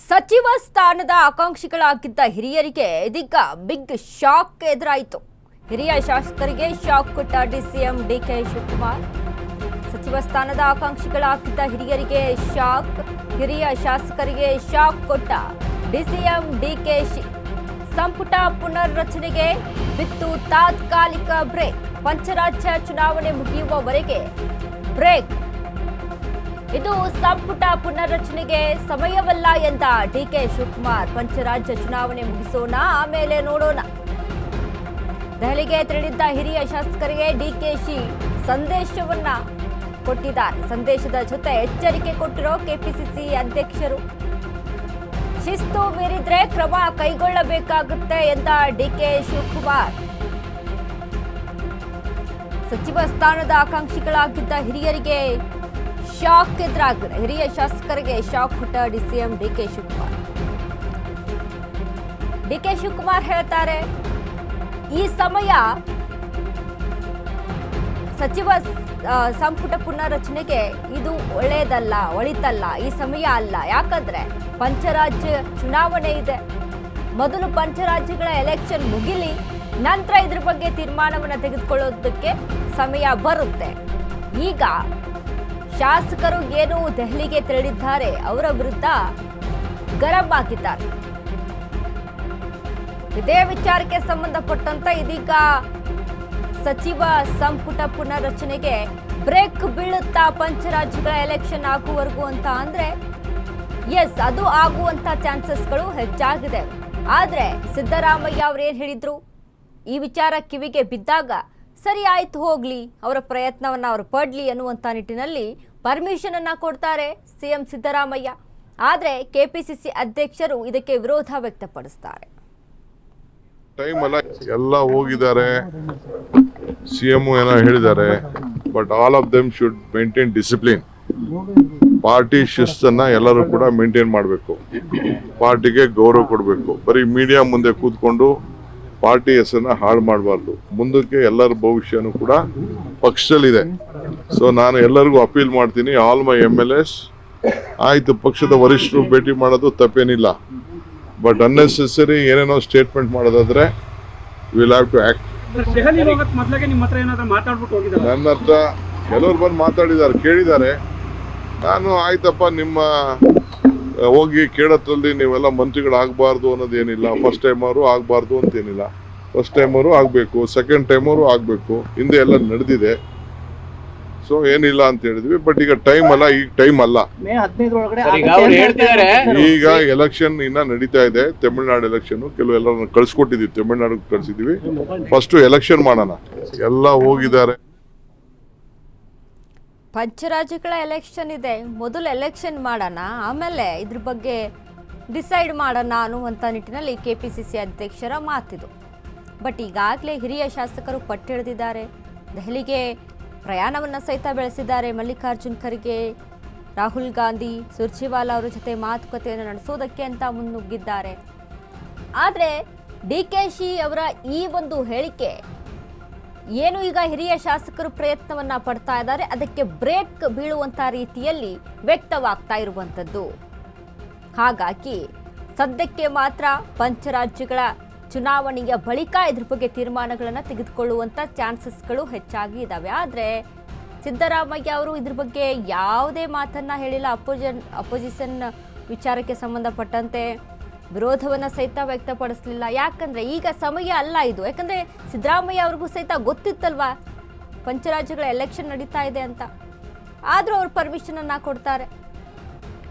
ಸಚಿವ ಸ್ಥಾನದ ಆಕಾಂಕ್ಷಿಗಳಾಗಿದ್ದ ಹಿರಿಯರಿಗೆ ಇದೀಗ ಬಿಗ್ ಶಾಕ್ ಎದುರಾಯಿತು. ಹಿರಿಯ ಶಾಸಕರಿಗೆ ಶಾಕ್ ಕೊಟ್ಟ ಡಿಸಿಎಂ ಡಿಕೆ ಶಿವಕುಮಾರ್. ಸಚಿವ ಸ್ಥಾನದ ಆಕಾಂಕ್ಷಿಗಳಾಗಿದ್ದ ಹಿರಿಯರಿಗೆ ಶಾಕ್, ಹಿರಿಯ ಶಾಸಕರಿಗೆ ಶಾಕ್ ಕೊಟ್ಟ ಡಿಸಿಎಂ ಡಿಕೆ. ಸಂಪುಟ ಪುನರ್ರಚನೆಗೆ ಬಿತ್ತು ತಾತ್ಕಾಲಿಕ ಬ್ರೇಕ್. ಪಂಚರಾಜ್ಯ ಚುನಾವಣೆ ಮುಗಿಯುವವರೆಗೆ ಬ್ರೇಕ್. ಇದು ಸಂಪುಟ ಪುನರ್ರಚನೆಗೆ ಸಮಯವಲ್ಲ ಎಂದ ಡಿಕೆ ಶಿವಕುಮಾರ್. ಪಂಚರಾಜ್ಯ ಚುನಾವಣೆ ಮುಗಿಸೋಣ, ಆಮೇಲೆ ನೋಡೋಣ. ದೆಹಲಿಗೆ ತೆರಳಿದ್ದ ಹಿರಿಯ ಶಾಸಕರಿಗೆ ಡಿಕೆಶಿ ಸಂದೇಶವನ್ನ ಕೊಟ್ಟಿದ್ದಾರೆ. ಸಂದೇಶದ ಜೊತೆ ಎಚ್ಚರಿಕೆ ಕೊಟ್ಟಿರೋ ಕೆಪಿಸಿಸಿ ಅಧ್ಯಕ್ಷರು. ಶಿಸ್ತು ಮೀರಿದ್ರೆ ಕ್ರಮ ಕೈಗೊಳ್ಳಬೇಕಾಗುತ್ತೆ ಎಂದ ಡಿಕೆ ಶಿವಕುಮಾರ್. ಸಚಿವ ಸ್ಥಾನದ ಆಕಾಂಕ್ಷಿಗಳಾಗಿದ್ದ ಹಿರಿಯರಿಗೆ ಶಾಕ್ ಎದುರಾಗಿದೆ. ಹಿರಿಯ ಶಾಸಕರಿಗೆ ಶಾಕ್ ಕೊಟ್ಟ ಡಿಸಿಎಂ ಡಿಕೆ ಶಿವಕುಮಾರ್. ಡಿಕೆ ಶಿವಕುಮಾರ್ ಹೇಳ್ತಾರೆ, ಈ ಸಮಯ ಸಚಿವ ಸಂಪುಟ ಪುನರ್ರಚನೆಗೆ ಇದು ಒಳಿತಲ್ಲ, ಈ ಸಮಯ ಅಲ್ಲ. ಯಾಕಂದ್ರೆ ಪಂಚರಾಜ್ಯ ಚುನಾವಣೆ ಇದೆ. ಮೊದಲು ಪಂಚರಾಜ್ಯಗಳ ಎಲೆಕ್ಷನ್ ಮುಗಿಲಿ, ನಂತರ ಇದ್ರ ಬಗ್ಗೆ ತೀರ್ಮಾನವನ್ನು ತೆಗೆದುಕೊಳ್ಳೋದಕ್ಕೆ ಸಮಯ ಬರುತ್ತೆ. ಈಗ ಶಾಸಕರು ಏನು ದೆಹಲಿಗೆ ತೆರಳಿದ್ದಾರೆ, ಅವರ ವಿರುದ್ಧ ಗರಂ ಆಗಿದ್ದಾರೆ. ಇದೇ ವಿಚಾರಕ್ಕೆ ಸಂಬಂಧಪಟ್ಟಂತೆ ಇದೀಗ ಸಚಿವ ಸಂಪುಟ ಪುನರ್ರಚನೆಗೆ ಬ್ರೇಕ್ ಬೀಳುತ್ತಾ ಪಂಚರಾಜ್ಯಗಳ ಎಲೆಕ್ಷನ್ ಆಗುವವರೆಗೂ ಅಂತ ಅಂದ್ರೆ ಎಸ್, ಅದು ಆಗುವಂತ ಚಾನ್ಸಸ್ಗಳು ಹೆಚ್ಚಾಗಿದೆ. ಆದ್ರೆ ಸಿದ್ದರಾಮಯ್ಯ ಅವ್ರು ಏನ್ ಹೇಳಿದ್ರು, ಈ ವಿಚಾರ ಕಿವಿಗೆ ಬಿದ್ದಾಗ ಸರಿ ಆಯ್ತು, ಹೋಗ್ಲಿ, ಅವರ ಪ್ರಯತ್ನವನ್ನ ಅವರು ಪಡ್ಲಿ ಅನ್ನುವಂತ ನಿಟ್ಟಿನಲ್ಲಿ ಪರ್ಮಿಷನ್ ಅನ್ನ ಕೊಡ್ತಾರೆ ಸಿಎಂ ಸಿದ್ದರಾಮಯ್ಯ. ಆದ್ರೆ ಕೆಪಿಸಿಸಿ ಅಧ್ಯಕ್ಷರು ಇದಕ್ಕೆ ವಿರೋಧ ವ್ಯಕ್ತಪಡಿಸ್ತಾರೆ. ಟೈಮ್ ಅಲ್ಲ, ಎಲ್ಲ ಹೋಗಿದ್ದಾರೆ, ಸಿಎಂ ಏನೋ ಹೇಳಿದ್ದಾರೆ, but all of them should maintain discipline. Party ಶಿಸ್ತನ್ನ ಎಲ್ಲರೂ ಕೂಡ ಮೇಂಟೈನ್ ಮಾಡಬೇಕು, ಪಾರ್ಟಿಗೆ ಗೌರವ ಕೊಡಬೇಕು. ಬರೀ ಮೀಡಿಯಾ ಮುಂದೆ ಕೂತ್ಕೊಂಡು ಪಾರ್ಟಿ ಹೆಸರನ್ನ ಹಾಳು ಮಾಡಬಾರ್ದು. ಮುಂದಕ್ಕೆ ಎಲ್ಲರ ಭವಿಷ್ಯನೂ ಕೂಡ ಪಕ್ಷದಲ್ಲಿದೆ. ಸೊ ನಾನು ಎಲ್ಲರಿಗೂ ಅಪೀಲ್ ಮಾಡ್ತೀನಿ, ಆಲ್ ಮೈ MLAs, ಆಯ್ತು ಪಕ್ಷದ ವರಿಷ್ಠರು ಭೇಟಿ ಮಾಡೋದು ತಪ್ಪೇನಿಲ್ಲ, ಬಟ್ ಅನ್ನೆಸೆಸರಿ ಏನೇನೋ ಸ್ಟೇಟ್ಮೆಂಟ್ ಮಾಡೋದಾದ್ರೆ ವಿಲ್ ಹ್ಯಾವ್ ಟು ಆಕ್ಟ್. ನನ್ನ ಹತ್ರ ಕೆಲವರು ಬಂದು ಮಾತಾಡಿದ್ದಾರೆ, ಕೇಳಿದ್ದಾರೆ. ನಾನು ಆಯ್ತಪ್ಪ, ನಿಮ್ಮ ಹೋಗಿ ಕೇಳೋದ್ರಲ್ಲಿ ನೀವೆಲ್ಲ ಮಂತ್ರಿಗಳಾಗಬಾರ್ದು ಅನ್ನೋದೇನಿಲ್ಲ. ಫಸ್ಟ್ ಟೈಮ್ ಅವರು ಆಗಬಾರ್ದು ಅಂತೇನಿಲ್ಲ, ಫಸ್ಟ್ ಟೈಮ್ ಅವರು ಆಗಬೇಕು, ಸೆಕೆಂಡ್ ಟೈಮ್ ಅವರು ಆಗಬೇಕು. ಹಿಂದೆ ಎಲ್ಲ ನಡೆದಿದೆ, ಸೊ ಏನಿಲ್ಲ ಅಂತ ಹೇಳಿದ್ವಿ. ಬಟ್ ಈಗ ಟೈಮ್ ಅಲ್ಲ, ಈಗ ಟೈಮ್ ಅಲ್ಲ. ಈಗ ಎಲೆಕ್ಷನ್ ಇನ್ನ ನಡೀತಾ ಇದೆ, ತಮಿಳ್ನಾಡು ಎಲೆಕ್ಷನ್. ಕೆಲವೆಲ್ಲ ಕಳ್ಸಿಕೊಟ್ಟಿದ್ವಿ, ತಮಿಳ್ನಾಡಿಗೆ ಕಳ್ಸಿದೀವಿ. ಫಸ್ಟ್ ಎಲೆಕ್ಷನ್ ಮಾಡೋಣ. ಎಲ್ಲ ಹೋಗಿದ್ದಾರೆ. ಪಂಚರಾಜ್ಯಗಳ ಎಲೆಕ್ಷನ್ ಇದೆ, ಮೊದಲು ಎಲೆಕ್ಷನ್ ಮಾಡೋಣ, ಆಮೇಲೆ ಇದ್ರ ಬಗ್ಗೆ ಡಿಸೈಡ್ ಮಾಡೋಣ ಅನ್ನುವಂಥ ನಿಟ್ಟಿನಲ್ಲಿ ಕೆಪಿಸಿಸಿ ಅಧ್ಯಕ್ಷರ ಮಾತಿದು. ಬಟ್ ಈಗಾಗಲೇ ಹಿರಿಯ ಶಾಸಕರು ಪಟ್ಟಿಳಿದಿದ್ದಾರೆ. ದೆಹಲಿಗೆ ಪ್ರಯಾಣವನ್ನು ಸಹಿತ ಬೆಳೆಸಿದ್ದಾರೆ. ಮಲ್ಲಿಕಾರ್ಜುನ್ ಖರ್ಗೆ, ರಾಹುಲ್ ಗಾಂಧಿ, ಸುರ್ಜೇವಾಲಾ ಅವರ ಜೊತೆ ಮಾತುಕತೆಯನ್ನು ನಡೆಸೋದಕ್ಕೆ ಅಂತ ಮುನ್ನುಗ್ಗಿದ್ದಾರೆ. ಆದರೆ ಡಿಕೆಶಿ ಅವರ ಈ ಒಂದು ಹೇಳಿಕೆ ಏನು, ಈಗ ಹಿರಿಯ ಶಾಸಕರು ಪ್ರಯತ್ನವನ್ನ ಪಡ್ತಾ ಇದ್ದಾರೆ, ಅದಕ್ಕೆ ಬ್ರೇಕ್ ಬೀಳುವಂತ ರೀತಿಯಲ್ಲಿ ವ್ಯಕ್ತವಾಗ್ತಾ ಇರುವಂಥದ್ದು. ಹಾಗಾಗಿ ಸದ್ಯಕ್ಕೆ ಮಾತ್ರ ಪಂಚರಾಜ್ಯಗಳ ಚುನಾವಣೆಯ ಬಳಿಕ ಇದ್ರ ಬಗ್ಗೆ ತೀರ್ಮಾನಗಳನ್ನು ತೆಗೆದುಕೊಳ್ಳುವಂತ ಚಾನ್ಸಸ್ಗಳು ಹೆಚ್ಚಾಗಿ ಇದ್ದಾವೆ. ಆದರೆ ಸಿದ್ದರಾಮಯ್ಯ ಅವರು ಇದ್ರ ಬಗ್ಗೆ ಯಾವುದೇ ಮಾತನ್ನ ಹೇಳಿಲ್ಲ. ಅಪೋಸಿಷನ್ ವಿಚಾರಕ್ಕೆ ಸಂಬಂಧಪಟ್ಟಂತೆ ವಿರೋಧವನ್ನು ಸಹಿತ ವ್ಯಕ್ತಪಡಿಸಲಿಲ್ಲ. ಯಾಕಂದ್ರೆ ಈಗ ಸಮಯ ಅಲ್ಲ ಇದು. ಯಾಕಂದ್ರೆ ಸಿದ್ದರಾಮಯ್ಯ ಅವ್ರಿಗೂ ಸಹಿತ ಗೊತ್ತಿತ್ತಲ್ವಾ ಪಂಚರಾಜ್ಯಗಳ ಎಲೆಕ್ಷನ್ ನಡೀತಾ ಇದೆ ಅಂತ. ಆದ್ರೂ ಅವ್ರು ಪರ್ಮಿಷನ್ ಅನ್ನ ಕೊಡ್ತಾರೆ.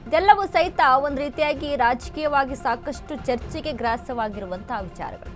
ಇದೆಲ್ಲವೂ ಸಹಿತ ಒಂದು ರೀತಿಯಾಗಿ ರಾಜಕೀಯವಾಗಿ ಸಾಕಷ್ಟು ಚರ್ಚೆಗೆ ಗ್ರಾಸವಾಗಿರುವಂತಹ ವಿಚಾರಗಳು.